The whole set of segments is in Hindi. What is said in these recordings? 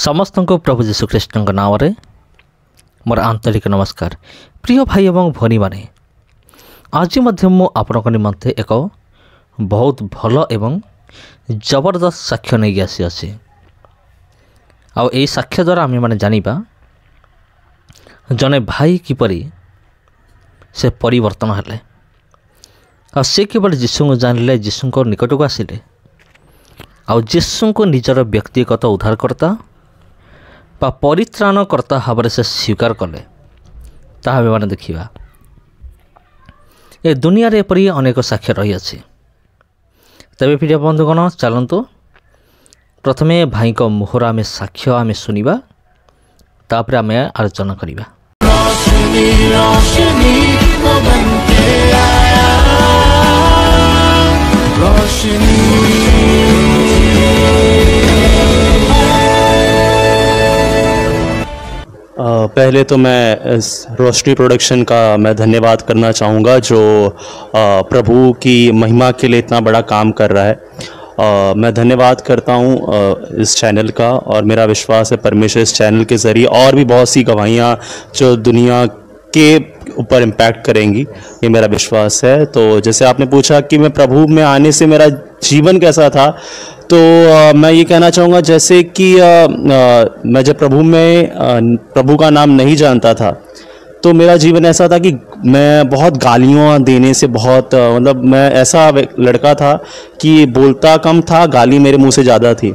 समस्त को प्रभु जीशुख्रीष्ट नाम रे मोर आंतरिक नमस्कार। प्रिय भाई एवं भनी माने आज आपण निमंते एक बहुत भल एवं जबरदस्त साक्ष्य नहीं आसी अच्छे आई साक्ष्य द्वारा आम मैंने जानिबा जने भाई किपरि से परिवर्तन हेले आ से केवल जीशु को जानले जीशु को निकट को आसिले आ जीशु को निजर व्यक्तिगत उद्धारकर्ता बा परित्राणकर्ता भाव से स्वीकार कले ताहा मैंने देखा ए दुनिया रे एपरी अनेक साक्ष्य रही अच्छे। तेरे प्रिय बंधुगण चलतु प्रथमे भाई को मुहर आम साक्ष्य आम शुणा तापर आम आलोचना करवा। पहले तो मैं इस रोशनी प्रोडक्शन का मैं धन्यवाद करना चाहूँगा जो प्रभु की महिमा के लिए इतना बड़ा काम कर रहा है। मैं धन्यवाद करता हूँ इस चैनल का और मेरा विश्वास है परमेश्वर इस चैनल के ज़रिए और भी बहुत सी गवाहियाँ जो दुनिया के ऊपर इम्पैक्ट करेंगी, ये मेरा विश्वास है। तो जैसे आपने पूछा कि मैं प्रभु में आने से मेरा जीवन कैसा था, तो मैं ये कहना चाहूँगा जैसे कि मैं जब प्रभु का नाम नहीं जानता था तो मेरा जीवन ऐसा था कि मैं बहुत गालियाँ देने से बहुत मतलब मैं ऐसा लड़का था कि बोलता कम था, गाली मेरे मुंह से ज़्यादा थी।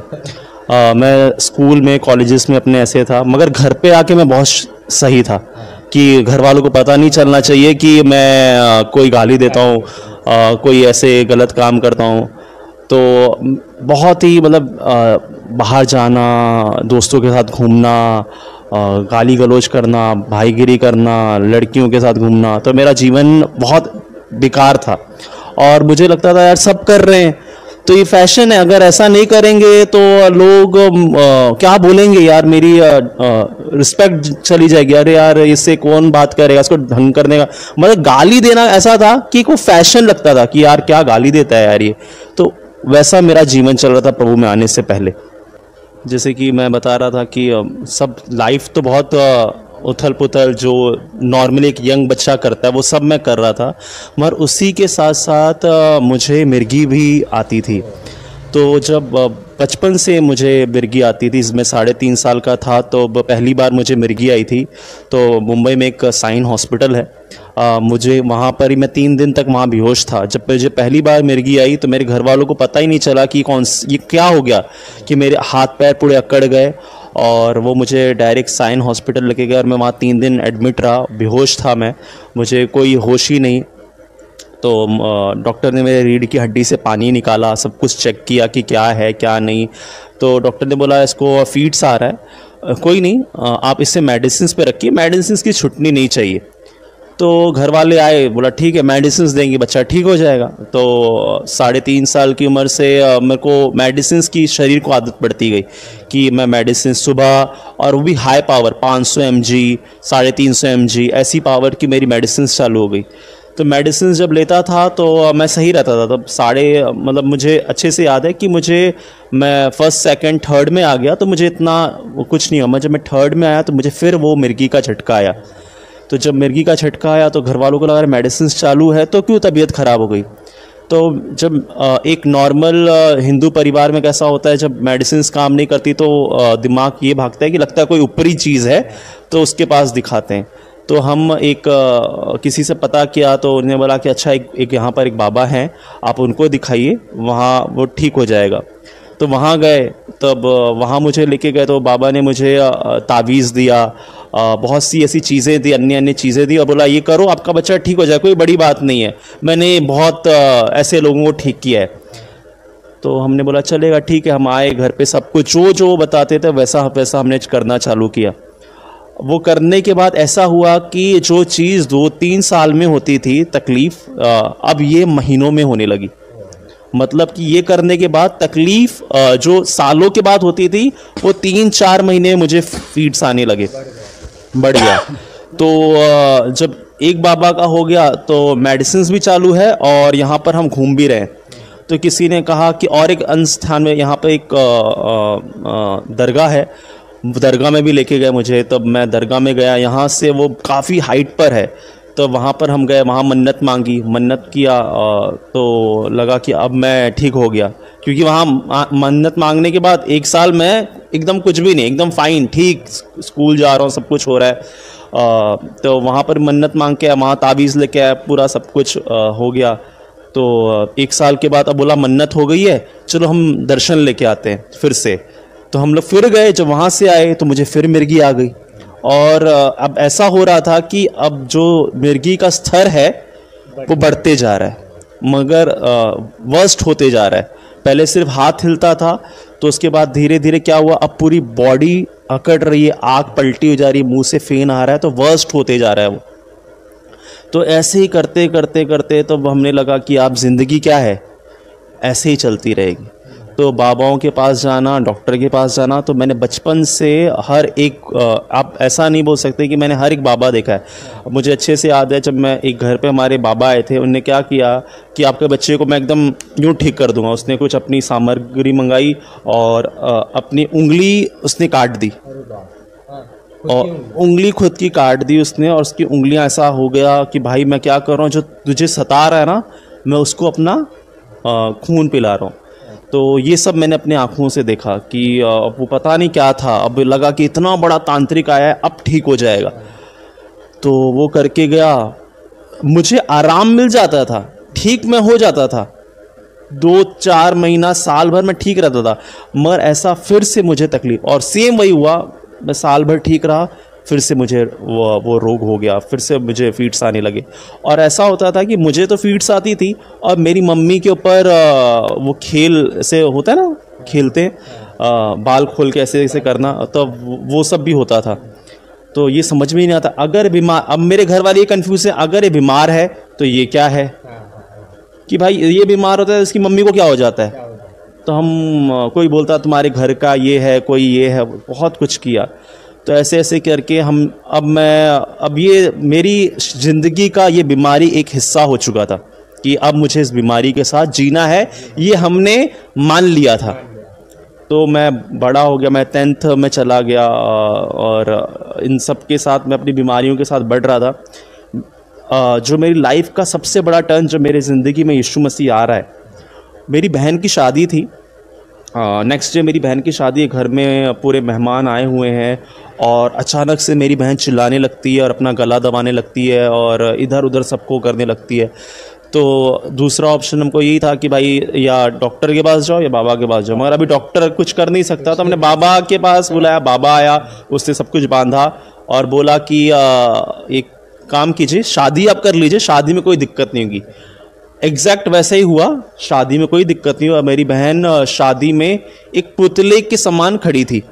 मैं स्कूल में कॉलेजेस में अपने ऐसे था, मगर घर पे आके मैं बहुत सही था कि घर वालों को पता नहीं चलना चाहिए कि मैं कोई गाली देता हूँ, कोई ऐसे गलत काम करता हूँ। तो बहुत ही मतलब बाहर जाना, दोस्तों के साथ घूमना, गाली गलौज करना, भाईगिरी करना, लड़कियों के साथ घूमना, तो मेरा जीवन बहुत बेकार था। और मुझे लगता था यार सब कर रहे हैं तो ये फैशन है, अगर ऐसा नहीं करेंगे तो लोग क्या बोलेंगे यार, मेरी रिस्पेक्ट चली जाएगी, अरे यार इससे कौन बात करेगा, इसको ढंग करने का मतलब गाली देना ऐसा था कि कोई फैशन लगता था कि यार क्या गाली देता है यार ये। तो वैसा मेरा जीवन चल रहा था प्रभु में आने से पहले। जैसे कि मैं बता रहा था कि सब लाइफ तो बहुत उथल पुथल जो नॉर्मली एक यंग बच्चा करता है वो सब मैं कर रहा था, मगर उसी के साथ साथ मुझे मिर्गी भी आती थी। तो जब बचपन से मुझे मिर्गी आती थी, मैं 3.5 साल का था तो पहली बार मुझे मिर्गी आई थी। तो मुंबई में एक साइन हॉस्पिटल है, मुझे वहाँ पर ही मैं 3 दिन तक वहाँ बेहोश था। जब मुझे पहली बार मिर्गी आई तो मेरे घर वालों को पता ही नहीं चला कि ये क्या हो गया, कि मेरे हाथ पैर पूरे अकड़ गए और वो मुझे डायरेक्ट साइन हॉस्पिटल लेके गए और मैं वहाँ 3 दिन एडमिट रहा, बेहोश था मैं, मुझे कोई होश ही नहीं। तो डॉक्टर ने मेरे रीढ़ की हड्डी से पानी निकाला, सब कुछ चेक किया कि क्या है क्या नहीं। तो डॉक्टर ने बोला इसको फीड्स आ रहा है, कोई नहीं आप इससे मेडिसिन पे रखिए, मेडिसिन की छुटनी नहीं चाहिए। तो घर वाले आए, बोला ठीक है मेडिसिन देंगे बच्चा ठीक हो जाएगा। तो 3.5 साल की उम्र से मेरे को मेडिसिन की शरीर को आदत पड़ती गई कि मैं मेडिसिन सुबह, और वो भी हाई पावर 500 mg 350 mg ऐसी पावर की मेरी मेडिसिन चालू हो गई। तो मेडिसिन जब लेता था तो मैं सही रहता था। तब मतलब मुझे अच्छे से याद है कि मैं फर्स्ट सेकंड थर्ड में आ गया तो मुझे इतना कुछ नहीं हुआ। जब मैं थर्ड में आया तो मुझे फिर वो मिर्गी का झटका आया। तो जब मिर्गी का झटका आया तो घर वालों को लगा मेडिसिन चालू है तो क्यों तबीयत ख़राब हो गई। तो जब एक नॉर्मल हिंदू परिवार में कैसा होता है, जब मेडिसिन काम नहीं करती तो दिमाग ये भागता है कि लगता है कोई ऊपरी चीज़ है तो उसके पास दिखाते हैं। तो हम किसी से पता किया तो उन्होंने बोला कि अच्छा एक यहाँ पर एक बाबा हैं, आप उनको दिखाइए, वहाँ वो ठीक हो जाएगा। तो वहाँ गए, तब वहाँ मुझे लेके गए तो बाबा ने मुझे तावीज़ दिया, बहुत सी ऐसी चीज़ें दी, अन्य चीज़ें दी और बोला ये करो आपका बच्चा ठीक हो जाए, कोई बड़ी बात नहीं है। मैंने बहुत ऐसे लोगों को ठीक किया है। तो हमने बोला चलेगा ठीक है। हम आए घर पे, सब कुछ जो बताते थे वैसा हमने करना चालू किया। वो करने के बाद ऐसा हुआ कि जो चीज़ 2-3 साल में होती थी तकलीफ़, अब ये महीनों में होने लगी। मतलब कि ये करने के बाद तकलीफ़ जो सालों के बाद होती थी वो 3-4 महीने मुझे फीड्स आने लगे, बढ़ गया। तो जब एक बाबा का हो गया तो मेडिसिन भी चालू है और यहाँ पर हम घूम भी रहे हैं। तो किसी ने कहा कि और एक अन्य स्थान में यहाँ पर एक दरगाह है, दरगाह में भी लेके गए मुझे, तब मैं दरगाह में गया। यहाँ से वो काफ़ी हाइट पर है, तो वहाँ पर हम गए, वहाँ मन्नत मांगी, मन्नत किया, तो लगा कि अब मैं ठीक हो गया। क्योंकि वहाँ मन्नत मांगने के बाद 1 साल मैं एकदम कुछ भी नहीं, एकदम फाइन, ठीक स्कूल जा रहा हूँ, सब कुछ हो रहा है। तो वहाँ पर मन्नत मांग के वहाँ ताबीज़ लेके आया, पूरा सब कुछ हो गया। तो 1 साल के बाद अब बोला मन्नत हो गई है, चलो हम दर्शन लेके आते हैं फिर से। तो हम लोग फिर गए, जब वहाँ से आए तो मुझे फिर मिर्गी आ गई। और अब ऐसा हो रहा था कि अब जो मिर्गी का स्तर है वो बढ़ते जा रहा है, मगर वर्स्ट होते जा रहा है। पहले सिर्फ हाथ हिलता था, तो उसके बाद धीरे धीरे क्या हुआ, अब पूरी बॉडी अकड़ रही है, आँख पलटी हो जा रही है, मुंह से फेन आ रहा है, तो वर्स्ट होते जा रहा है वो। तो ऐसे ही करते करते करते तो हमने लगा कि आप ज़िंदगी क्या है, ऐसे ही चलती रहेगी। तो बाबाओं के पास जाना, डॉक्टर के पास जाना, तो मैंने बचपन से हर एक, आप ऐसा नहीं बोल सकते कि मैंने हर एक बाबा देखा है। मुझे अच्छे से याद है, जब मैं एक घर पे हमारे बाबा आए थे, उनने क्या किया कि आपके बच्चे को मैं एकदम यूँ ठीक कर दूंगा। उसने कुछ अपनी सामग्री मंगाई और अपनी उंगली उसने काट दी, और उंगली खुद की काट दी उसने, और उसकी उंगलियां ऐसा हो गया कि भाई मैं क्या कर रहा हूँ, जो तुझे सता रहा है ना, मैं उसको अपना खून पिला रहा हूँ। तो ये सब मैंने अपने आँखों से देखा कि वो पता नहीं क्या था, अब लगा कि इतना बड़ा तांत्रिक आया है, अब ठीक हो जाएगा। तो वो करके गया, मुझे आराम मिल जाता था, ठीक मैं हो जाता था, 2-4 महीना, साल भर मैं ठीक रहता था। मगर ऐसा फिर से मुझे तकलीफ, और सेम वही हुआ, मैं साल भर ठीक रहा, फिर से मुझे वो रोग हो गया, फिर से मुझे फीट्स आने लगे। और ऐसा होता था कि मुझे तो फीट्स आती थी, और मेरी मम्मी के ऊपर वो खेल से होता है ना, खेलते बाल खोल के ऐसे ऐसे करना, तो वो सब भी होता था। तो ये समझ में ही नहीं आता, अगर बीमार, अब मेरे घर वाले ये कन्फ्यूज है, अगर ये बीमार है तो ये क्या है, कि भाई ये बीमार होता है, इसकी मम्मी को क्या हो जाता है। तो हम, कोई बोलता तुम्हारे घर का ये है, कोई ये है, बहुत कुछ किया। तो ऐसे ऐसे करके हम, अब ये मेरी ज़िंदगी का ये बीमारी एक हिस्सा हो चुका था कि अब मुझे इस बीमारी के साथ जीना है, ये हमने मान लिया था। तो मैं बड़ा हो गया, मैं 10th में चला गया, और इन सब के साथ मैं अपनी बीमारियों के साथ बढ़ रहा था। जो मेरी लाइफ का सबसे बड़ा टर्न जो मेरे ज़िंदगी में यीशु मसीह आ रहा है, मेरी बहन की शादी थी, नेक्स्ट डे मेरी बहन की शादी है, घर में पूरे मेहमान आए हुए हैं, और अचानक से मेरी बहन चिल्लाने लगती है और अपना गला दबाने लगती है और इधर उधर सबको करने लगती है। तो दूसरा ऑप्शन हमको यही था कि भाई या डॉक्टर के पास जाओ या बाबा के पास जाओ, मगर अभी डॉक्टर कुछ कर नहीं सकता, तो हमने बाबा के पास बुलाया। बाबा आया, उसने सब कुछ बांधा और बोला कि एक काम कीजिए, शादी आप कर लीजिए, शादी में कोई दिक्कत नहीं होगी। एग्जैक्ट वैसे ही हुआ, शादी में कोई दिक्कत नहीं हुआ। मेरी बहन शादी में एक पुतले के समान खड़ी थी।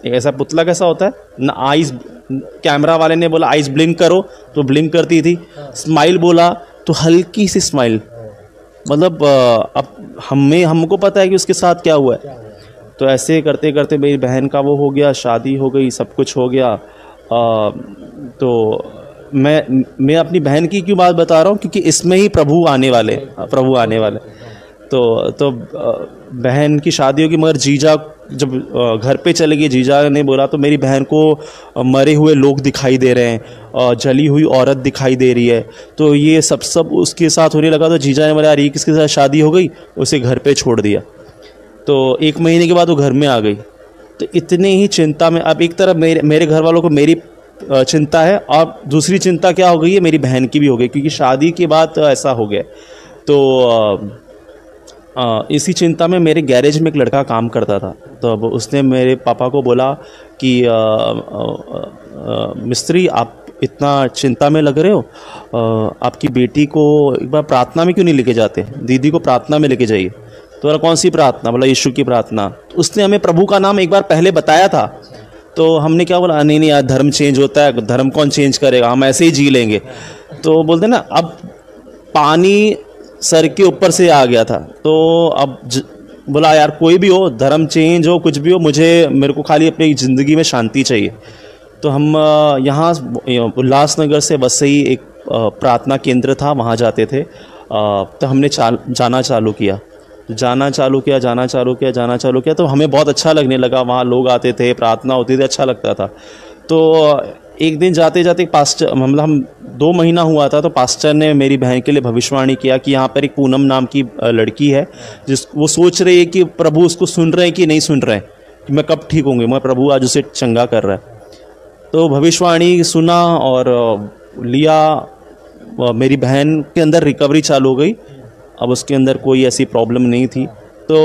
ऐसा पुतला कैसा होता है ना, आइज, कैमरा वाले ने बोला आइज ब्लिंक करो तो ब्लिंक करती थी, स्माइल बोला तो हल्की सी स्माइल, मतलब अब हमको पता है कि उसके साथ क्या हुआ है। तो ऐसे करते करते मेरी बहन का वो हो गया, शादी हो गई, सब कुछ हो गया। तो मैं अपनी बहन की क्यों बात बता रहा हूँ, क्योंकि इसमें ही प्रभु आने वाले। तो बहन की शादी होगी, मगर जीजा जब घर पे चले गए, जीजा ने बोला तो मेरी बहन को मरे हुए लोग दिखाई दे रहे हैं, जली हुई औरत दिखाई दे रही है। तो ये सब उसके साथ होने लगा। तो जीजा ने बोला यार ये किसके साथ शादी हो गई, उसे घर पे छोड़ दिया। तो 1 महीने के बाद वो घर में आ गई। तो इतने ही चिंता में, अब एक तरफ मेरे घर वालों को मेरी चिंता है, और दूसरी चिंता क्या हो गई है, मेरी बहन की भी हो गई, क्योंकि शादी के बाद ऐसा हो गया। तो इसी चिंता में मेरे गैरेज में एक लड़का काम करता था। तो अब उसने मेरे पापा को बोला कि मिस्त्री आप इतना चिंता में लग रहे हो, आपकी बेटी को एक बार प्रार्थना में क्यों नहीं लेके जाते, दीदी को प्रार्थना में लेके जाइए। तो बोला कौन सी प्रार्थना, बोला यीशु की प्रार्थना। तो उसने हमें प्रभु का नाम एक बार पहले बताया था। तो हमने क्या बोला, नहीं यार धर्म चेंज होता है, धर्म कौन चेंज करेगा, हम ऐसे ही जी लेंगे। तो बोलते ना, अब पानी सर के ऊपर से आ गया था। तो अब बोला यार कोई भी हो, धर्म चेंज हो, कुछ भी हो, मेरे को खाली अपनी ज़िंदगी में शांति चाहिए। तो हम यहाँ उल्लासनगर से वसई एक प्रार्थना केंद्र था, वहाँ जाते थे। तो हमने जाना चालू किया। जाना चालू किया तो हमें बहुत अच्छा लगने लगा। वहाँ लोग आते थे, प्रार्थना होती थी, अच्छा लगता था। तो एक दिन जाते जाते पास्टर, मतलब हम 2 महीना हुआ था, तो पास्टर ने मेरी बहन के लिए भविष्यवाणी किया कि यहाँ पर एक पूनम नाम की लड़की है, वो सोच रही है कि प्रभु उसको सुन रहे हैं कि नहीं सुन रहे हैं, कि मैं कब ठीक होंगी, मैं प्रभु आज उसे चंगा कर रहा है। तो भविष्यवाणी सुना और लिया। मेरी बहन के अंदर रिकवरी चालू हो गई। अब उसके अंदर कोई ऐसी प्रॉब्लम नहीं थी। तो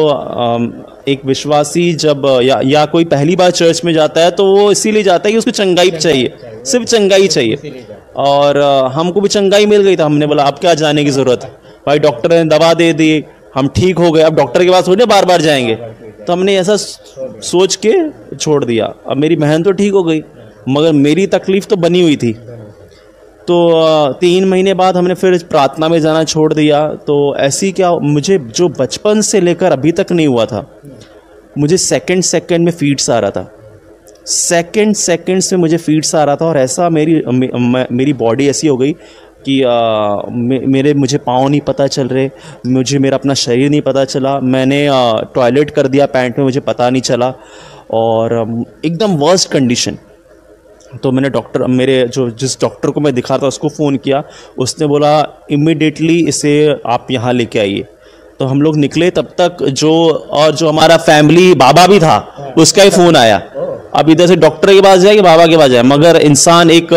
एक विश्वासी जब या कोई पहली बार चर्च में जाता है तो वो इसीलिए जाता है कि उसको चंगाई चाहिए, सिर्फ चंगाई चाहिए। और हमको भी चंगाई मिल गई। था हमने बोला अब क्या जाने की ज़रूरत है, भाई डॉक्टर ने दवा दे दी, हम ठीक हो गए, अब डॉक्टर के पास थोड़ी बार बार जाएंगे। तो हमने ऐसा सोच के छोड़ दिया। अब मेरी बहन तो ठीक हो गई, मगर मेरी तकलीफ़ तो बनी हुई थी। तो 3 महीने बाद हमने फिर प्रार्थना में जाना छोड़ दिया। तो ऐसी क्या, मुझे जो बचपन से लेकर अभी तक नहीं हुआ था, मुझे सेकंड में फीड्स आ रहा था। सेकंड में मुझे फीड्स आ रहा था। और ऐसा मेरी बॉडी ऐसी हो गई कि मुझे पाँव नहीं पता चल रहे, मुझे मेरा अपना शरीर नहीं पता चला। मैंने टॉयलेट कर दिया पैंट में, मुझे पता नहीं चला। और एकदम वर्स्ट कंडीशन। तो मैंने जिस डॉक्टर को मैं दिखा था उसको फ़ोन किया। उसने बोला इमीडिएटली इसे आप यहाँ लेके आइए। तो हम लोग निकले, तब तक जो हमारा फैमिली बाबा भी था उसका ही फ़ोन आया। अब इधर से डॉक्टर के पास जाए कि बाबा के पास जाए, मगर इंसान एक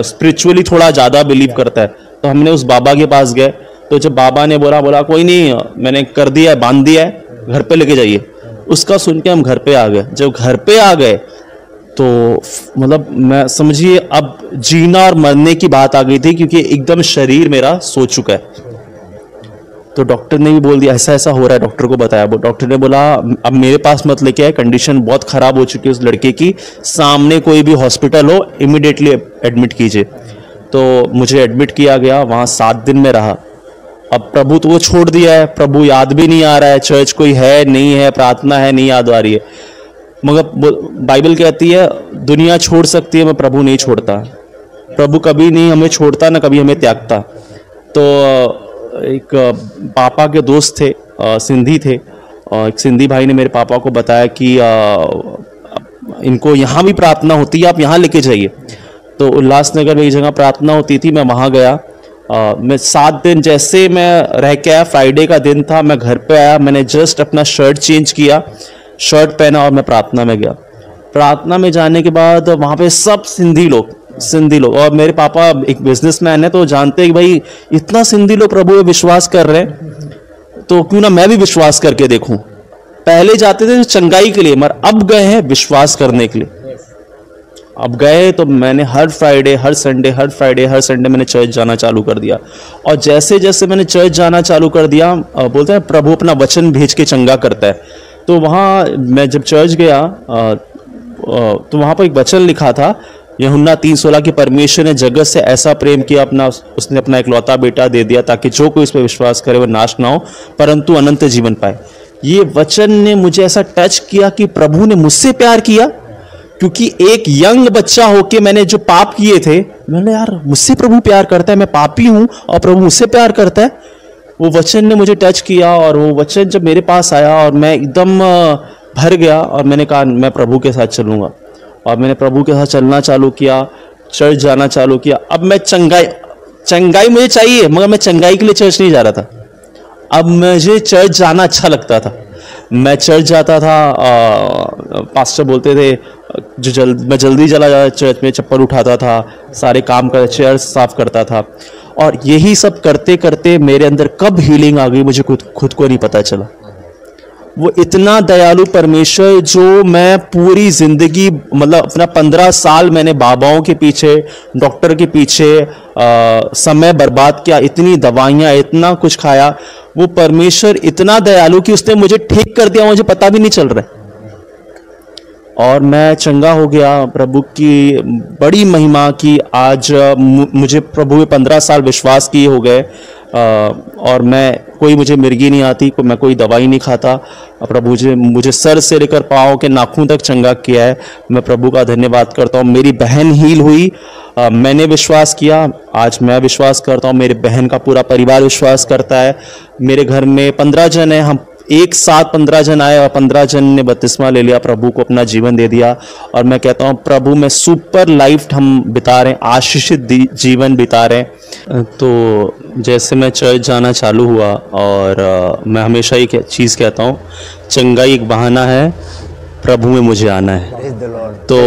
स्पिरिचुअली थोड़ा ज़्यादा बिलीव करता है। तो हमने उस बाबा के पास गए। तो जब बाबा ने बोला कोई नहीं, मैंने कर दिया है, बांध दिया है, घर पे लेके जाइए। उसका सुन के हम घर पे आ गए। जब घर पे आ गए तो मतलब मैं समझिए अब जीना और मरने की बात आ गई थी, क्योंकि एकदम शरीर मेरा सो चुका है। तो डॉक्टर ने भी बोल दिया ऐसा ऐसा हो रहा है, डॉक्टर को बताया। वो डॉक्टर ने बोला अब मेरे पास मत लेके आए, कंडीशन बहुत ख़राब हो चुकी है उस लड़के की, सामने कोई भी हॉस्पिटल हो इमीडिएटली एडमिट कीजिए। तो मुझे एडमिट किया गया, वहाँ 7 दिन में रहा। अब प्रभु तो वो छोड़ दिया है, प्रभु याद भी नहीं आ रहा है, चर्च कोई है नहीं है, प्रार्थना है नहीं याद आ रही है। मगर बाइबल कहती है दुनिया छोड़ सकती है, मैं प्रभु नहीं छोड़ता। प्रभु कभी नहीं हमें छोड़ता, ना कभी हमें त्यागता। तो एक पापा के दोस्त थे, सिंधी थे, एक सिंधी भाई ने मेरे पापा को बताया कि इनको यहाँ भी प्रार्थना होती है, आप यहाँ लेके जाइए। तो उल्लासनगर में एक जगह प्रार्थना होती थी, मैं वहाँ गया। मैं 7 दिन जैसे मैं रह के आया, फ्राइडे का दिन था, मैं घर पे आया, मैंने जस्ट अपना शर्ट चेंज किया, शर्ट पहना और मैं प्रार्थना में गया। प्रार्थना में जाने के बाद वहाँ पे सब सिंधी लोग, और मेरे पापा एक बिजनेसमैन है, तो जानते हैं कि भाई इतना सिंधी लोग प्रभु में विश्वास कर रहे हैं, तो क्यों ना मैं भी विश्वास करके देखूं। पहले जाते थे चंगाई के लिए, मगर अब गए हैं विश्वास करने के लिए। अब गए तो मैंने हर फ्राइडे हर संडे मैंने चर्च जाना चालू कर दिया। और जैसे जैसे मैंने चर्च जाना चालू कर दिया, बोलते हैं प्रभु अपना वचन भेज के चंगा करता है। तो वहाँ मैं जब चर्च गया तो वहाँ पर एक वचन लिखा था, यूहन्ना 3:16 कि परमेश्वर ने जगत से ऐसा प्रेम किया, उसने अपना इकलौता बेटा दे दिया, ताकि जो कोई इस पर विश्वास करे वह नाश ना हो परंतु अनंत जीवन पाए। ये वचन ने मुझे ऐसा टच किया कि प्रभु ने मुझसे प्यार किया, क्योंकि एक यंग बच्चा होके मैंने जो पाप किए थे, मैंने यार मुझसे प्रभु प्यार करता है, मैं पापी हूँ और प्रभु मुझसे प्यार करता है। वो वचन ने मुझे टच किया, और वो वचन जब मेरे पास आया और मैं एकदम भर गया, और मैंने कहा मैं प्रभु के साथ चलूँगा। और मैंने प्रभु के साथ चलना चालू किया, चर्च जाना चालू किया। अब मैं चंगाई मुझे चाहिए, मगर मैं चंगाई के लिए चर्च नहीं जा रहा था। अब मुझे चर्च जाना अच्छा लगता था, मैं चर्च जाता था। पास्टर बोलते थे मैं जल्दी चला जाता चर्च में, चप्पल उठाता था, सारे काम कर, चेयर साफ करता था। और यही सब करते करते मेरे अंदर कब हीलिंग आ गई मुझे खुद को नहीं पता चला। वो इतना दयालु परमेश्वर, जो मैं पूरी ज़िंदगी मतलब अपना 15 साल मैंने बाबाओं के पीछे, डॉक्टर के पीछे समय बर्बाद किया, इतनी दवाइयाँ, इतना कुछ खाया, वो परमेश्वर इतना दयालु कि उसने मुझे ठीक कर दिया, मुझे पता भी नहीं चल रहा है। और मैं चंगा हो गया। प्रभु की बड़ी महिमा की, आज मुझे प्रभु में 15 साल विश्वास किए हो गए। और मुझे मिर्गी नहीं आती, मैं कोई दवाई नहीं खाता। प्रभु जी मुझे सर से लेकर पाँव के नाखून तक चंगा किया है। मैं प्रभु का धन्यवाद करता हूँ। मेरी बहन हील हुई, मैंने विश्वास किया, आज मैं विश्वास करता हूँ, मेरे बहन का पूरा परिवार विश्वास करता है। मेरे घर में 15 जन हैं, हम एक साथ 15 जन आए और 15 जन ने बपतिस्मा ले लिया, प्रभु को अपना जीवन दे दिया। और मैं कहता हूँ प्रभु में सुपर लाइफ हम बिता रहे हैं, आशीषित जीवन बिता रहे हैं। तो जैसे मैं चर्च जाना चालू हुआ और मैं हमेशा एक चीज़ कहता हूँ, चंगाई एक बहाना है, प्रभु में मुझे आना है। तो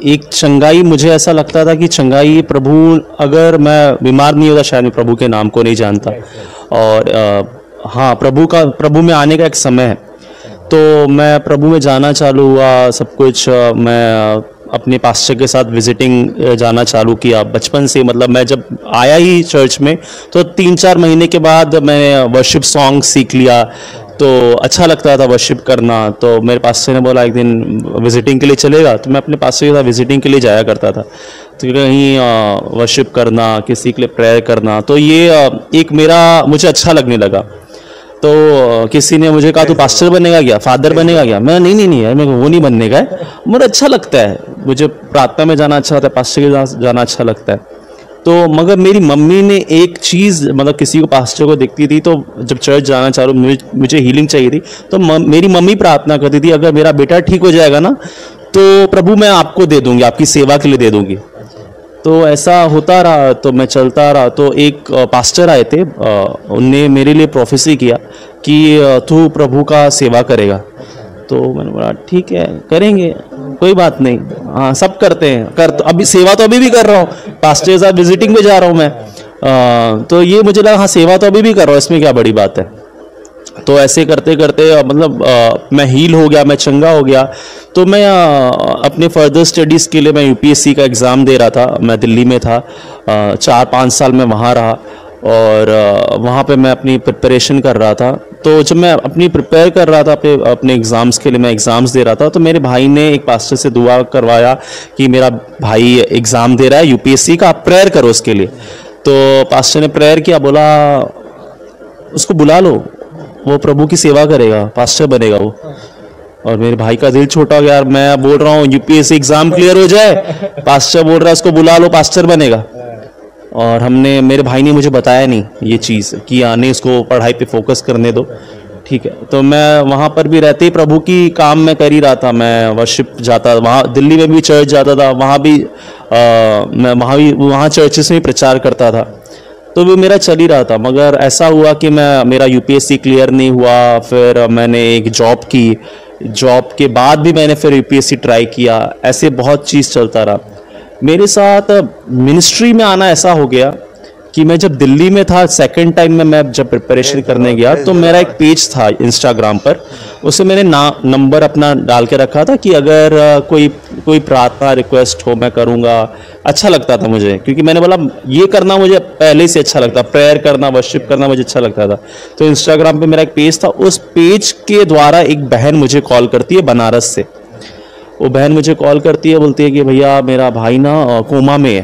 एक चंगाई, मुझे ऐसा लगता था कि चंगाई प्रभु, अगर मैं बीमार नहीं होता शायद मैं प्रभु के नाम को नहीं जानता। और हाँ, प्रभु में आने का एक समय है। तो मैं प्रभु में जाना चालू हुआ, सब कुछ मैं अपने पास्टर के साथ विजिटिंग जाना चालू किया बचपन से। मतलब मैं जब आया ही चर्च में तो 3-4 महीने के बाद मैंने वर्शिप सॉन्ग सीख लिया, तो अच्छा लगता था वर्शिप करना। तो मेरे पास्टर ने बोला एक दिन विजिटिंग के लिए चलेगा, तो मैं अपने पास्टर के साथ विजिटिंग के लिए जाया करता था। तो कहीं वर्शिप करना, किसी के लिए प्रेयर करना, तो ये एक मुझे अच्छा लगने लगा। तो किसी ने मुझे कहा तू पास्टर बनेगा क्या, फादर बनेगा क्या? मैं नहीं यार, मेरे को वो नहीं बनने का है, मुझे अच्छा लगता है, मुझे प्रार्थना में जाना अच्छा लगता है, पास्टर के साथ जाना अच्छा लगता है। तो मगर मेरी मम्मी ने एक चीज़, मतलब किसी को पास्टर को देखती थी तो जब चर्च जाना चालू, मुझे हीलिंग चाहिए थी, तो मेरी मम्मी प्रार्थना करती थी, अगर मेरा बेटा ठीक हो जाएगा ना तो प्रभु मैं आपको दे दूंगी, आपकी सेवा के लिए दे दूंगी। तो ऐसा होता रहा, तो मैं चलता रहा। तो एक पास्टर आए थे, उनने मेरे लिए प्रोफेसी किया कि तू प्रभु का सेवा करेगा। तो मैंने बोला ठीक है, करेंगे, कोई बात नहीं, हाँ सब करते हैं, तो अभी सेवा तो अभी भी कर रहा हूँ, पास्टर के साथ विजिटिंग में जा रहा हूँ मैं। तो ये मुझे लगा हाँ सेवा तो अभी भी कर रहा हूँ, इसमें क्या बड़ी बात है। तो ऐसे करते करते मतलब मैं हील हो गया, मैं चंगा हो गया। तो मैं अपने फर्दर स्टडीज़ के लिए मैं यूपीएससी का एग्ज़ाम दे रहा था। मैं दिल्ली में था, 4-5 साल मैं वहाँ रहा और वहाँ पे मैं अपनी प्रिपरेशन कर रहा था। तो जब मैं अपनी प्रिपेयर कर रहा था अपने एग्ज़ाम्स के लिए, मैं एग्ज़ाम्स दे रहा था, तो मेरे भाई ने एक पास्टर से दुआ करवाया कि मेरा भाई एग्ज़ाम दे रहा है यूपीएससी का, आप प्रेयर करो उसके लिए। तो पास्टर ने प्रेयर किया, बोला उसको बुला लो, वो प्रभु की सेवा करेगा, पास्टर बनेगा वो। और मेरे भाई का दिल छोटा हो गया, यार मैं बोल रहा हूँ यूपीएससी एग्जाम क्लियर हो जाए, पास्टर बोल रहा है उसको बुला लो, पास्टर बनेगा। और मेरे भाई ने मुझे बताया नहीं ये चीज़ कि आने इसको पढ़ाई पे फोकस करने दो, ठीक है। तो मैं वहाँ पर भी रहते ही प्रभु की काम मैं कर ही रहा था, मैं वर्शिप जाता, वहाँ दिल्ली में भी चर्च जाता था, वहाँ भी मैं वहाँ चर्चेस में प्रचार करता था। तो वो मेरा चल ही रहा था। मगर ऐसा हुआ कि मेरा यूपीएससी क्लियर नहीं हुआ, फिर मैंने एक जॉब की, जॉब के बाद भी मैंने फिर यूपीएससी ट्राई किया, ऐसे बहुत चीज़ चलता रहा। मेरे साथ मिनिस्ट्री में आना ऐसा हो गया कि मैं जब दिल्ली में था, सेकंड टाइम में मैं जब प्रिपरेशन करने गया, तो मेरा एक पेज था इंस्टाग्राम पर, उसे मैंने नंबर अपना डाल के रखा था कि अगर कोई प्रार्थना रिक्वेस्ट हो मैं करूँगा। अच्छा लगता था मुझे, क्योंकि मैंने बोला ये करना मुझे पहले से अच्छा लगता, प्रेयर करना, वर्शिप करना मुझे अच्छा लगता था। तो इंस्टाग्राम पे मेरा एक पेज था, उस पेज के द्वारा एक बहन मुझे कॉल करती है बनारस से। वो बहन मुझे कॉल करती है, बोलती है कि भैया मेरा भाई ना कोमा में है।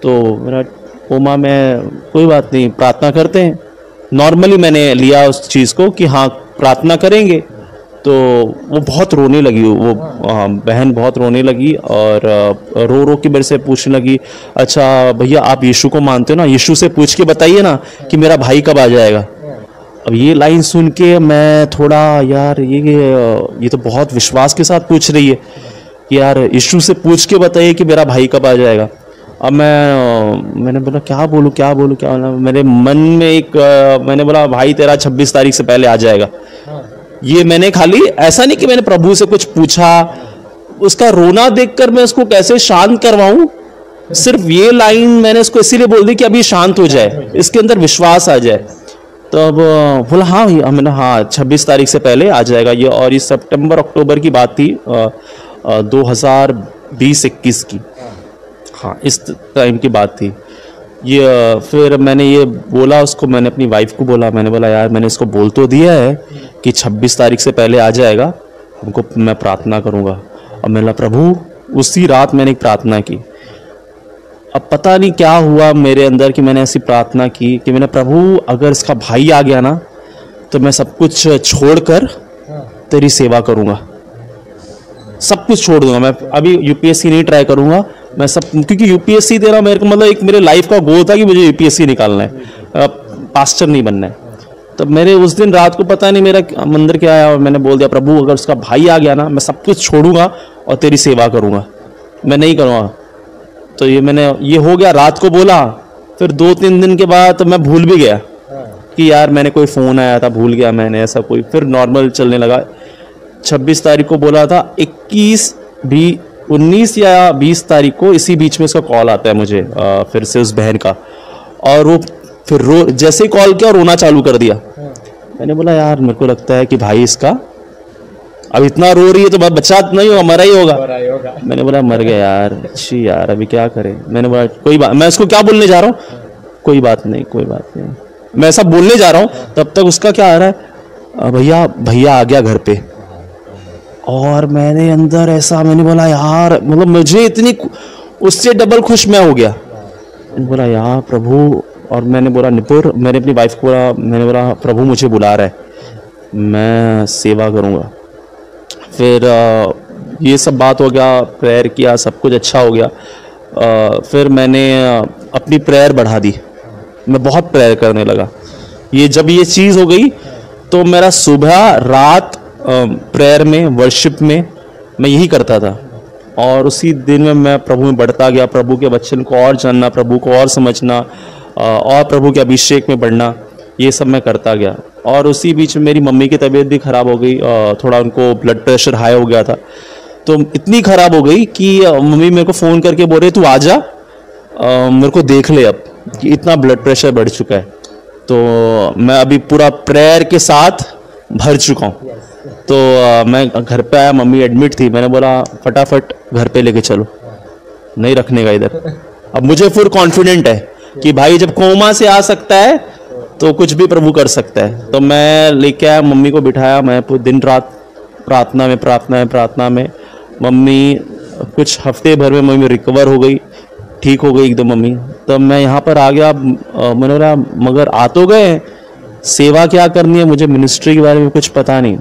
तो मेरा कोमा में, कोई बात नहीं, प्रार्थना करते हैं। नॉर्मली मैंने लिया उस चीज़ को कि हाँ प्रार्थना करेंगे। तो वो बहुत रोने लगी, वो बहन बहुत रोने लगी और रो के मेरे से पूछने लगी, अच्छा भैया आप यीशु को मानते हो ना, यीशु से पूछ के बताइए ना कि मेरा भाई कब आ जाएगा। अब ये लाइन सुन के मैं थोड़ा, यार ये तो बहुत विश्वास के साथ पूछ रही है कि यार यीशु से पूछ के बताइए कि मेरा भाई कब आ जाएगा। अब मैंने बोला क्या बोलूं, मेरे मन में मैंने बोला भाई तेरा 26 तारीख से पहले आ जाएगा। ये मैंने खाली, ऐसा नहीं कि मैंने प्रभु से कुछ पूछा, उसका रोना देखकर मैं उसको कैसे शांत करवाऊं, सिर्फ ये लाइन मैंने उसको इसीलिए बोल दी कि अभी शांत हो जाए, इसके अंदर विश्वास आ जाए। तो अब बोला हाँ भैया, मैंने हाँ 26 तारीख से पहले आ जाएगा ये। और ये सितंबर अक्टूबर की बात थी, 2020-21 की, हाँ इस टाइम की बात थी ये। फिर मैंने ये बोला उसको, मैंने अपनी वाइफ को बोला, मैंने बोला यार मैंने इसको बोल तो दिया है कि 26 तारीख से पहले आ जाएगा, हमको मैं प्रार्थना करूँगा। और मैंने प्रभु, उसी रात मैंने एक प्रार्थना की। अब पता नहीं क्या हुआ मेरे अंदर कि मैंने ऐसी प्रार्थना की कि मैंने प्रभु अगर इसका भाई आ गया ना तो मैं सब कुछ छोड़कर तेरी सेवा करूँगा, सब कुछ छोड़ दूंगा, मैं अभी यूपीएससी नहीं ट्राई करूँगा, मैं सब, क्योंकि यूपीएससी देना मेरे को मतलब एक मेरे लाइफ का गोल था कि मुझे यूपीएससी निकालना है, पास्टर नहीं बनना है। तब मेरे उस दिन रात को पता नहीं मेरा मंदिर क्या आया और मैंने बोल दिया, प्रभु अगर उसका भाई आ गया ना, मैं सब कुछ छोड़ूंगा और तेरी सेवा करूंगा, मैं नहीं करूँगा। तो ये हो गया, रात को बोला। फिर 2-3 दिन के बाद तो मैं भूल भी गया कि यार मैंने कोई फ़ोन आया था, भूल गया मैंने ऐसा कोई। फिर नॉर्मल चलने लगा। 26 तारीख को बोला था, 19 या 20 तारीख को इसी बीच में उसका कॉल आता है मुझे फिर से उस बहन का, और वो फिर जैसे ही कॉल किया रोना चालू कर दिया। मैंने बोला यार मेरे को लगता है कि भाई इसका अब इतना रो रही है तो बच्चा नहीं होगा, मरा ही होगा। मैंने बोला मर गया यार, अच्छी यार अभी क्या करें। मैंने बोला कोई बात, मैं उसको क्या बोलने जा रहा हूँ, कोई बात नहीं कोई बात नहीं, मैं ऐसा बोलने जा रहा हूँ, तब तक उसका क्या आ रहा है, भैया आ गया घर पे। और मैंने अंदर ऐसा, मैंने बोला यार मतलब मुझे इतनी, उससे डबल खुश मैं हो गया। मैंने बोला यार प्रभु, और मैंने बोला निपुर, मैंने अपनी वाइफ को बोला, मैंने बोला प्रभु मुझे बुला रहा है, मैं सेवा करूँगा। फिर ये सब बात हो गया, प्रेयर किया, सब कुछ अच्छा हो गया। फिर मैंने अपनी प्रेयर बढ़ा दी, मैं बहुत प्रेयर करने लगा। जब ये चीज़ हो गई तो मेरा सुबह रात प्रेयर में, वर्शिप में मैं यही करता था, और उसी दिन में मैं प्रभु में बढ़ता गया, प्रभु के वचन को और जानना, प्रभु को और समझना, और प्रभु के अभिषेक में बढ़ना, ये सब मैं करता गया। और उसी बीच में मेरी मम्मी की तबीयत भी ख़राब हो गई, थोड़ा उनको ब्लड प्रेशर हाई हो गया था, तो इतनी ख़राब हो गई कि मम्मी मेरे को फ़ोन करके बोल रहे तू आ जा, मेरे को देख ले अब कि इतना ब्लड प्रेशर बढ़ चुका है। तो मैं अभी पूरा प्रेयर के साथ भर चुका हूँ। तो मैं घर पे आया, मम्मी एडमिट थी, मैंने बोला फटाफट घर पे लेके चलो, नहीं रखने का इधर। अब मुझे फुल कॉन्फिडेंट है कि भाई जब कोमा से आ सकता है तो कुछ भी प्रभु कर सकता है। तो मैं लेके आया, मम्मी को बिठाया, मैं दिन रात प्रार्थना में मम्मी कुछ हफ्ते भर में मम्मी रिकवर हो गई, ठीक हो गई एकदम मम्मी। तब मैं यहाँ पर आ गया, मैंने बोला मगर आ तो गए, सेवा क्या करनी है, मुझे मिनिस्ट्री के बारे में कुछ पता नहीं।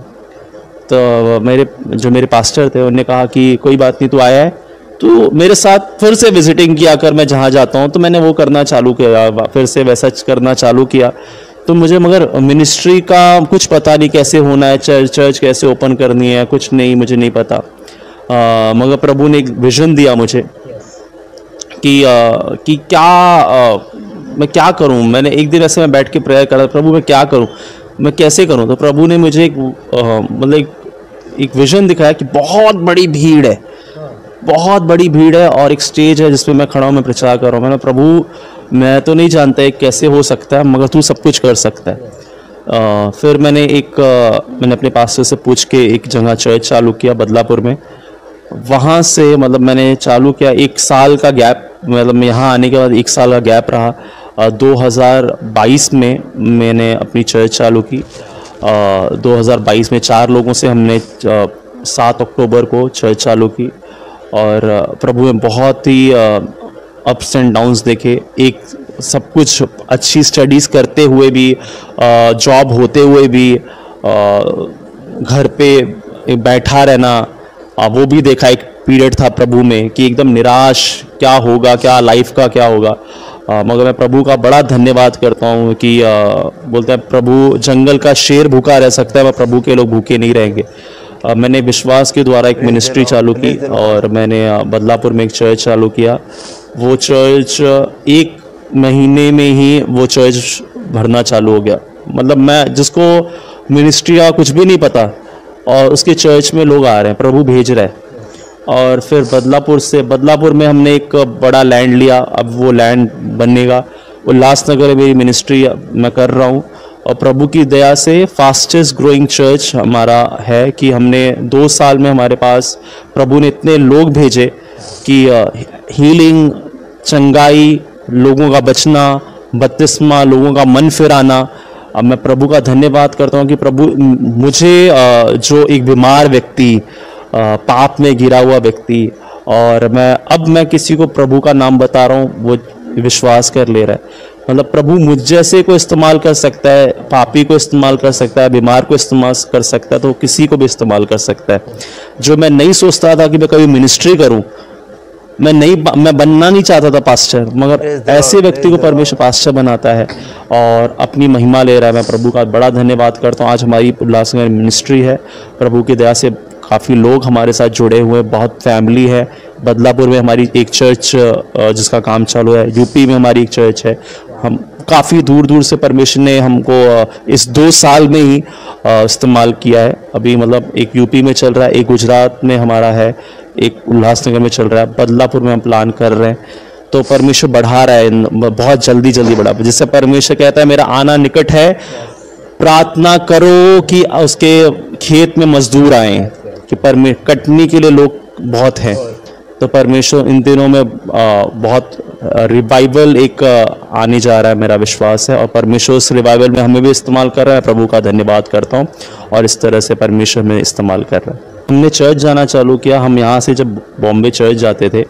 तो मेरे पास्टर थे, उन्होंने कहा कि कोई बात नहीं, तू आया है तो मेरे साथ फिर से विजिटिंग किया कर, मैं जहाँ जाता हूँ। तो मैंने वो करना चालू किया, फिर से वैसा करना चालू किया। तो मुझे मगर मिनिस्ट्री का कुछ पता नहीं, कैसे होना है, चर्च कैसे ओपन करनी है, कुछ नहीं, मुझे नहीं पता। मगर प्रभु ने एक विजन दिया मुझे कि मैं क्या करूं। मैंने एक दिन ऐसे मैं बैठ के प्रेयर करा, प्रभु मैं क्या करूं, मैं कैसे करूं। तो प्रभु ने मुझे एक विजन दिखाया कि बहुत बड़ी भीड़ है, बहुत बड़ी भीड़ है, और एक स्टेज है जिसपे मैं खड़ा हूं, मैं प्रचार कर रहा हूं। मैंने प्रभु मैं तो नहीं जानता है कैसे हो सकता है, मगर तू सब कुछ कर सकता है। फिर मैंने अपने पास्टर से पूछ के एक जगह चर्च चालू किया बदलापुर में। वहाँ से मतलब मैंने चालू किया, 1 साल का गैप, मतलब यहाँ आने के बाद 1 साल का गैप रहा। 2022 में मैंने अपनी चर्च चालू की। 2022 में 4 लोगों से हमने 7 अक्टूबर को चर्च चालू की, और प्रभु ने बहुत ही अप्स एंड डाउन्स देखे। एक सब कुछ अच्छी स्टडीज़ करते हुए भी, जॉब होते हुए भी, घर पे बैठा रहना, वो भी देखा। एक पीरियड था प्रभु में कि एकदम निराश, क्या होगा, क्या लाइफ का क्या होगा। मगर मैं प्रभु का बड़ा धन्यवाद करता हूँ कि बोलते हैं प्रभु, जंगल का शेर भूखा रह सकता है, मैं प्रभु के लोग भूखे नहीं रहेंगे। मैंने विश्वास के द्वारा एक मिनिस्ट्री चालू की, और मैंने बदलापुर में एक चर्च चालू किया। वो चर्च 1 महीने में ही वो चर्च भरना चालू हो गया। मतलब मैं जिसको मिनिस्ट्री का कुछ भी नहीं पता, और उसके चर्च में लोग आ रहे हैं, प्रभु भेज रहा है। और फिर बदलापुर में हमने एक बड़ा लैंड लिया, अब वो लैंड बनेगा। उल्लासनगर में मेरी मिनिस्ट्री मैं कर रहा हूँ, और प्रभु की दया से फास्टेस्ट ग्रोइंग चर्च हमारा है कि हमने 2 साल में हमारे पास प्रभु ने इतने लोग भेजे कि हीलिंग, चंगाई, लोगों का बचना, बपतिस्मा, लोगों का मन फिराना। अब मैं प्रभु का धन्यवाद करता हूँ कि प्रभु मुझे जो एक बीमार व्यक्ति, पाप में गिरा हुआ व्यक्ति, और मैं किसी को प्रभु का नाम बता रहा हूँ, वो विश्वास कर ले रहा है। मतलब प्रभु मुझ जैसे को इस्तेमाल कर सकता है, पापी को इस्तेमाल कर सकता है, बीमार को इस्तेमाल कर सकता है, तो किसी को भी इस्तेमाल कर सकता है। जो मैं नहीं सोचता था कि मैं कभी मिनिस्ट्री करूं, मैं बनना नहीं चाहता था पास्टर, मगर ऐसे व्यक्ति को परमेश्वर पास्टर बनाता है और अपनी महिमा ले रहा है। मैं प्रभु का बड़ा धन्यवाद करता हूँ। आज हमारी उल्लासनगर मिनिस्ट्री है, प्रभु की दया से काफ़ी लोग हमारे साथ जुड़े हुए हैं, बहुत फैमिली है। बदलापुर में हमारी एक चर्च जिसका काम चालू है, यूपी में हमारी एक चर्च है। हम काफ़ी दूर दूर से परमेश्वर ने हमको इस 2 साल में ही इस्तेमाल किया है। अभी मतलब एक यूपी में चल रहा है, एक गुजरात में हमारा है, एक उल्लासनगर में चल रहा है, बदलापुर में हम प्लान कर रहे हैं। तो परमेश्वर बढ़ा रहा है, बहुत जल्दी जल्दी बढ़ा। जिससे परमेश्वर कहता है मेरा आना निकट है, प्रार्थना करो कि उसके खेत में मजदूर आए, कि कटने के लिए लोग बहुत हैं। तो परमेश्वर इन दिनों में बहुत रिवाइवल एक आने जा रहा है, मेरा विश्वास है। और परमेश्वर उस रिवाइवल में हमें भी इस्तेमाल कर रहा है। प्रभु का धन्यवाद करता हूँ और इस तरह से परमेश्वर में इस्तेमाल कर रहा है। हमने चर्च जाना चालू किया। हम यहाँ से जब बॉम्बे चर्च जाते थे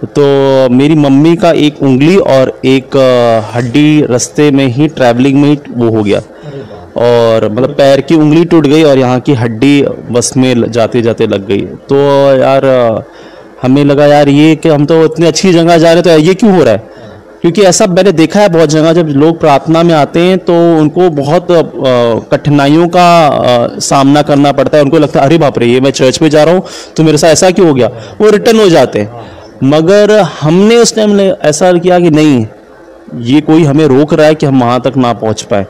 तो मेरी मम्मी का एक उंगली और एक हड्डी रास्ते में ही, ट्रैवलिंग में ही वो हो गया, और मतलब पैर की उंगली टूट गई और यहाँ की हड्डी बस में जाते जाते लग गई। तो यार हमें लगा यार ये कि हम तो इतनी अच्छी जगह जा रहे, तो ये क्यों हो रहा है? क्योंकि ऐसा मैंने देखा है बहुत जगह, जब लोग प्रार्थना में आते हैं तो उनको बहुत कठिनाइयों का सामना करना पड़ता है। उनको लगता है अरे बाप रे, ये मैं चर्च में जा रहा हूँ तो मेरे साथ ऐसा क्यों हो गया, वो रिटर्न हो जाते हैं। मगर हमने उस टाइम ऐसा किया कि नहीं, ये कोई हमें रोक रहा है कि हम वहाँ तक ना पहुँच पाए,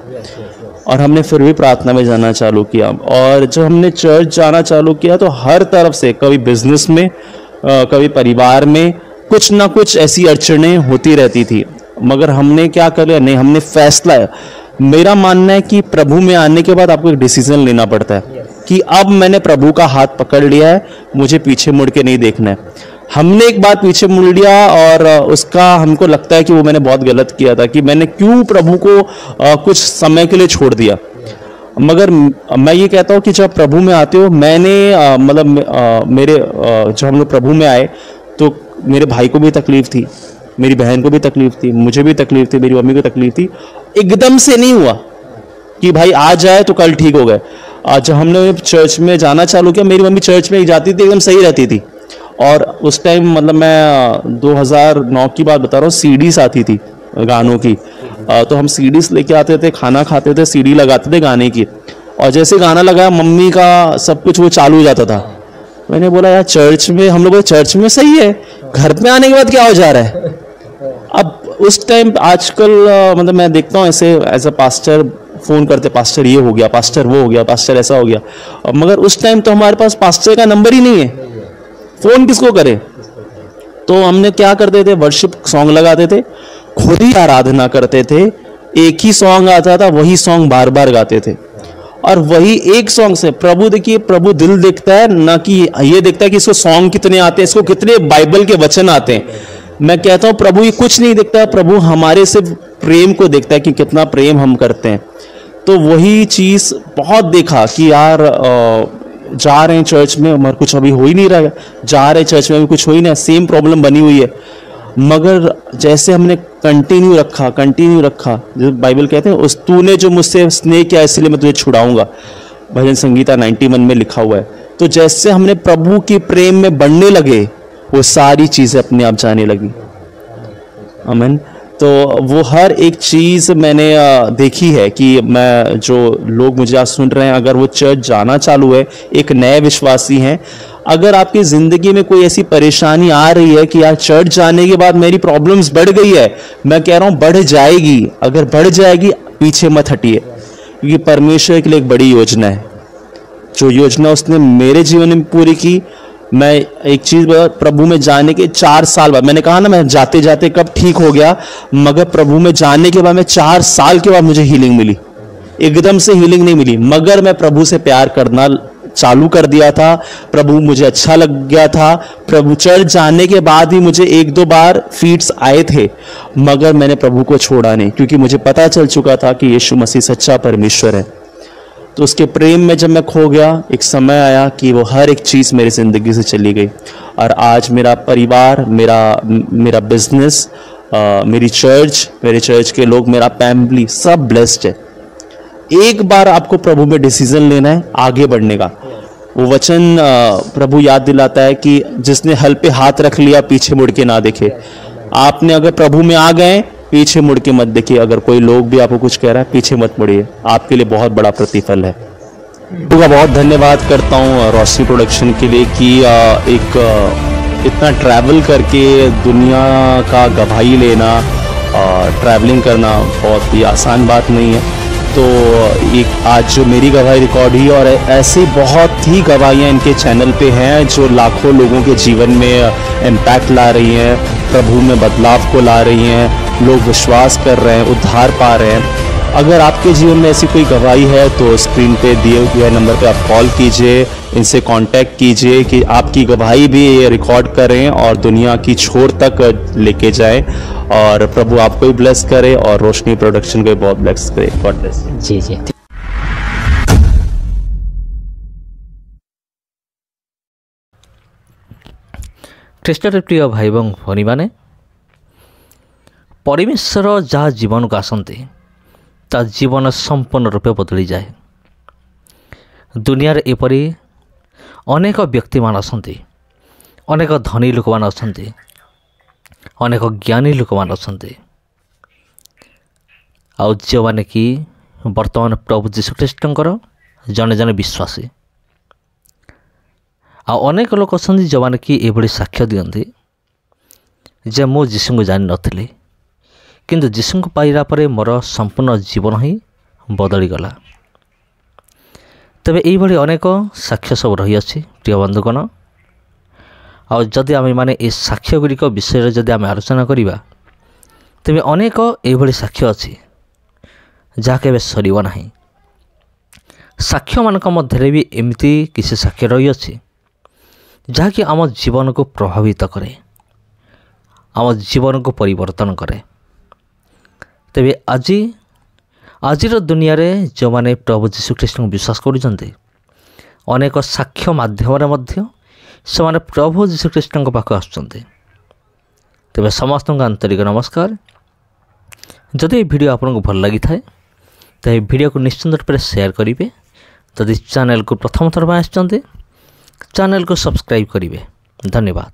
और हमने फिर भी प्रार्थना में जाना चालू किया। और जब हमने चर्च जाना चालू किया तो हर तरफ से, कभी बिजनेस में, कभी परिवार में, कुछ ना कुछ ऐसी अड़चनें होती रहती थी। मगर हमने क्या कर लिया, नहीं, हमने फैसला है। मेरा मानना है कि प्रभु में आने के बाद आपको एक डिसीजन लेना पड़ता है कि अब मैंने प्रभु का हाथ पकड़ लिया है, मुझे पीछे मुड़ के नहीं देखना है। हमने एक बार पीछे मुड़ लिया और उसका हमको लगता है कि वो मैंने बहुत गलत किया था, कि मैंने क्यों प्रभु को कुछ समय के लिए छोड़ दिया। मगर मैं ये कहता हूँ कि जब प्रभु में आते हो, मैंने मेरे जब हम लोग प्रभु में आए तो मेरे भाई को भी तकलीफ थी, मेरी बहन को भी तकलीफ थी, मुझे भी तकलीफ थी, मेरी मम्मी को तकलीफ थी। एकदम से नहीं हुआ कि भाई आज जाए तो कल ठीक हो गए। आज जब हमने चर्च में जाना चालू किया, मेरी मम्मी चर्च में जाती थी, एकदम सही रहती थी। और उस टाइम मतलब मैं 2009 की बात बता रहा हूँ, सीडीज आती थी गानों की। तो हम सीडीज लेके आते थे, खाना खाते थे, सीडी लगाते थे गाने की, और जैसे गाना लगाया मम्मी का सब कुछ वो चालू हो जाता था। मैंने बोला यार चर्च में, हम लोग चर्च में सही है, घर पे आने के बाद क्या हो जा रहा है। अब उस टाइम आजकल मतलब मैं देखता हूँ ऐसे एज अ पास्टर फ़ोन करते, पास्टर ये हो गया, पास्टर वो हो गया, पास्टर ऐसा हो गया। मगर उस टाइम तो हमारे पास पास्टर का नंबर ही नहीं है, फ़ोन किसको करे। तो हमने क्या करते थे, वर्शिप सॉन्ग लगाते थे, खुद ही आराधना करते थे। एक ही सॉन्ग आता था, वही सॉन्ग बार बार गाते थे, और वही एक सॉन्ग से प्रभु, देखिए प्रभु दिल देखता है, ना कि ये देखता है कि इसको सॉन्ग कितने आते हैं, इसको कितने बाइबल के वचन आते हैं। मैं कहता हूँ प्रभु ये कुछ नहीं देखता, प्रभु हमारे सिर्फ प्रेम को देखता है कि कितना प्रेम हम करते हैं। तो वही चीज़ बहुत देखा कि यार जा रहे हैं चर्च में, मगर कुछ अभी हो ही नहीं रहा है, जा रहे चर्च में अभी कुछ हो ही नहीं, सेम प्रॉब्लम बनी हुई है। मगर जैसे हमने कंटिन्यू रखा, जो बाइबल कहते हैं, उस तूने जो मुझसे स्नेह किया इसलिए मैं तुझे छुड़ाऊंगा, भजन संगीता 91 में लिखा हुआ है। तो जैसे हमने प्रभु के प्रेम में बढ़ने लगे, वो सारी चीज़ें अपने आप जाने लगी। आमीन। तो वो हर एक चीज़ मैंने देखी है कि मैं, जो लोग मुझे आज सुन रहे हैं, अगर वो चर्च जाना चालू है, एक नए विश्वासी हैं, अगर आपकी ज़िंदगी में कोई ऐसी परेशानी आ रही है कि यार चर्च जाने के बाद मेरी प्रॉब्लम्स बढ़ गई है, मैं कह रहा हूँ बढ़ जाएगी। अगर बढ़ जाएगी, पीछे मत हटिए, क्योंकि परमेश्वर के लिए एक बड़ी योजना है। जो योजना उसने मेरे जीवन में पूरी की। मैं एक चीज़ बता, प्रभु में जाने के 4 साल बाद, मैंने कहा ना मैं जाते जाते कब ठीक हो गया, मगर प्रभु में जाने के बाद मैं 4 साल के बाद मुझे हीलिंग मिली। एकदम से हीलिंग नहीं मिली, मगर मैं प्रभु से प्यार करना चालू कर दिया था, प्रभु मुझे अच्छा लग गया था। प्रभु चर्च जाने के बाद ही मुझे 1-2 बार फीट्स आए थे, मगर मैंने प्रभु को छोड़ा नहीं, क्योंकि मुझे पता चल चुका था कि यीशु मसीह सच्चा परमेश्वर है। तो उसके प्रेम में जब मैं खो गया, एक समय आया कि वो हर एक चीज़ मेरी ज़िंदगी से चली गई। और आज मेरा परिवार, मेरा बिजनेस, मेरी चर्च, मेरे चर्च के लोग, मेरा फैमिली, सब ब्लेस्ड है। एक बार आपको प्रभु में डिसीजन लेना है आगे बढ़ने का। वो वचन प्रभु याद दिलाता है कि जिसने हल पे हाथ रख लिया पीछे मुड़ के ना देखे। आपने अगर प्रभु में आ गए, पीछे मुड़ के मत देखिए। अगर कोई लोग भी आपको कुछ कह रहा है, पीछे मत मुड़िए, आपके लिए बहुत बड़ा प्रतिफल है। प्रभु का बहुत धन्यवाद करता हूँ रोशनी प्रोडक्शन के लिए कि इतना ट्रैवल करके दुनिया का गवाही लेना, ट्रैवलिंग करना बहुत ही आसान बात नहीं है। तो एक आज जो मेरी गवाही रिकॉर्ड हुई, और ऐसे बहुत ही गवाहियाँ इनके चैनल पे हैं जो लाखों लोगों के जीवन में इम्पैक्ट ला रही हैं, प्रभु में बदलाव को ला रही हैं, लोग विश्वास कर रहे हैं, उद्धार पा रहे हैं। अगर आपके जीवन में ऐसी कोई गवाही है तो स्क्रीन पे दिए हुए नंबर पे आप कॉल कीजिए, इनसे कांटेक्ट कीजिए कि आपकी गवाही भी ये रिकॉर्ड करें और दुनिया की छोर तक लेके जाएं। और प्रभु आपको भी ब्लेस करे और रोशनी प्रोडक्शन को भी बहुत ब्लेस करे। God bless. जी जी। ଖ୍ରୀଷ୍ଟରେ ପ୍ରିୟ ଭାଇ ଏବଂ ଭଉଣୀମାନେ, ପରମେଶ୍ୱର ଯାହା ଜୀବନକୁ ଆସନ୍ତି ତା ଜୀବନ ସମ୍ପୂର୍ଣ୍ଣ ରୂପେ ବଦଳିଯାଏ। ଦୁନିଆରେ ଏପରି ଅନେକ ବ୍ୟକ୍ତିମାନେ ଅଛନ୍ତି, ଅନେକ ଧନୀ ଲୋକମାନେ ଅଛନ୍ତି, ଅନେକ ଜ୍ଞାନୀ ଲୋକମାନେ ଅଛନ୍ତି, ଆଉ ଯେଉଁମାନେ କି ବର୍ତ୍ତମାନ ପ୍ରଭୁ ଯୀଶୁଖ୍ରୀଷ୍ଟଙ୍କର ଜଣେ ଜଣେ ବିଶ୍ୱାସୀ। ଆଉ ଅନେକ ଲୋକ ଅଛନ୍ତି ଯେଉଁମାନେ କି ଏଭଳି ସାକ୍ଷ୍ୟ ଦିଅନ୍ତି ଯେ ମୁଁ ଯୀଶୁଙ୍କୁ ଜାଣିନଥିଲି, କିନ୍ତୁ ଯୀଶୁଙ୍କୁ ପାଇଲା ପରେ ମୋର ସମ୍ପୂର୍ଣ୍ଣ ଜୀବନ ହିଁ ବଦଳିଗଲା। ତେବେ ଏଇଭଳି ଅନେକ ସାକ୍ଷ୍ୟ ସବୁ ରହିଅଛି ପ୍ରିୟ ବନ୍ଧୁଗଣ। ଆଉ ଯଦି ଆମେମାନେ ଏ ସାକ୍ଷ୍ୟଗୁଡ଼ିକ ବିଷୟରେ ଯଦି ଆମେ ଆଲୋଚନା କରିବା, ତେବେ ଅନେକ ଏଇଭଳି ସାକ୍ଷ୍ୟ ଅଛି ଯାହା କେବେ ସରିବ ନାହିଁ। ସାକ୍ଷ୍ୟମାନଙ୍କ ମଧ୍ୟରେ ବି ଏମିତି କିଛି ସାକ୍ଷ୍ୟ ରହିଅଛି ଯାହାକି ଆମ ଜୀବନକୁ ପ୍ରଭାବିତ କରେ, ଆମ ଜୀବନକୁ ପରିବର୍ତ୍ତନ କରେ। ତେବେ ଆଜିର ଦୁନିଆରେ ଯେଉଁମାନେ ପ୍ରଭୁ ଯୀଶୁଖ୍ରୀଷ୍ଟଙ୍କୁ ବିଶ୍ୱାସ କରୁଛନ୍ତି, ଅନେକ ସାକ୍ଷ୍ୟ ମାଧ୍ୟମରେ ମଧ୍ୟ ସେମାନେ ପ୍ରଭୁ ଯୀଶୁଖ୍ରୀଷ୍ଟଙ୍କ ପାଖକୁ ଆସୁଛନ୍ତି। ତେବେ ସମସ୍ତଙ୍କୁ ଆନ୍ତରିକ ନମସ୍କାର। ଯଦି ଏ ଭିଡ଼ିଓ ଆପଣଙ୍କୁ ଭଲ ଲାଗିଥାଏ ତେବେ ଭିଡ଼ିଓକୁ ନିଶ୍ଚିନ୍ତ ରୂପରେ ସେୟାର କରିବେ। ଯଦି ଚ୍ୟାନେଲକୁ ପ୍ରଥମ ଥର ପାଇଁ ଆସିଛନ୍ତି, ଚ୍ୟାନେଲକୁ ସବସ୍କ୍ରାଇବ୍ କରିବେ। ଧନ୍ୟବାଦ।